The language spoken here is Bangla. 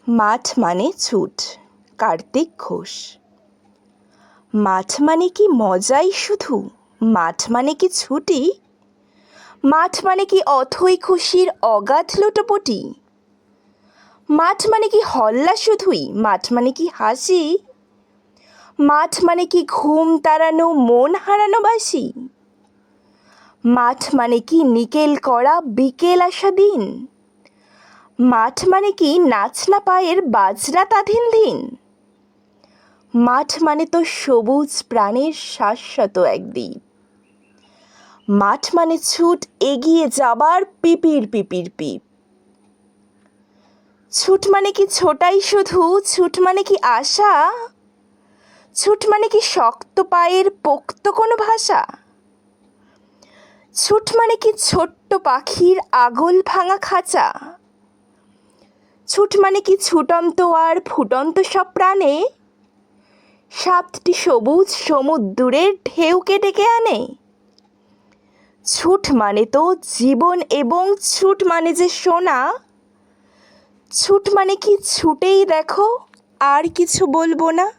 মাঠ মানে ছুট। কার্তিক ঘোষ। মাঠ মানে কি মজাই শুধু? মাঠ মানে কি ছুটি? মাঠ মানে কি অথৈ খুশির অগাধ লুটোপুটি? মাঠ মানে কি হল্লা শুধুই? মাঠ মানে কি হাসি? মাঠ মানে কি ঘুম তাড়ানো মন হারানো বাসি? মাঠ মানে কি নিকেল করা বিকেল আসা দিন? মাঠ মানে কি নাচনা পায়ের বাজরা তাধিন দিন? মাঠ মানে তো সবুজ প্রাণের শাশ্বত একদিন। মাঠ মানে ছুট এগিয়ে যাবার পিপির পিপির পিপ। ছুট মানে কি ছোটাই শুধু? ছুট মানে কি আশা? ছুট মানে কি শক্ত পায়ের পোক্ত কোনো ভাষা? ছুট মানে কি ছোট্ট পাখির আগল ভাঙা খাঁচা? ছুট মানে কি ছুটন্ত আর ফুটন্ত সব প্রাণে 7টি সবুজ সমুদ্রের ঢেউকে ডেকে আনে? ছুট মানে তো জীবন এবং ছুট মানে যে সোনা। ছুট মানে কি ছুটেই দেখো আর কিছু বলবো না।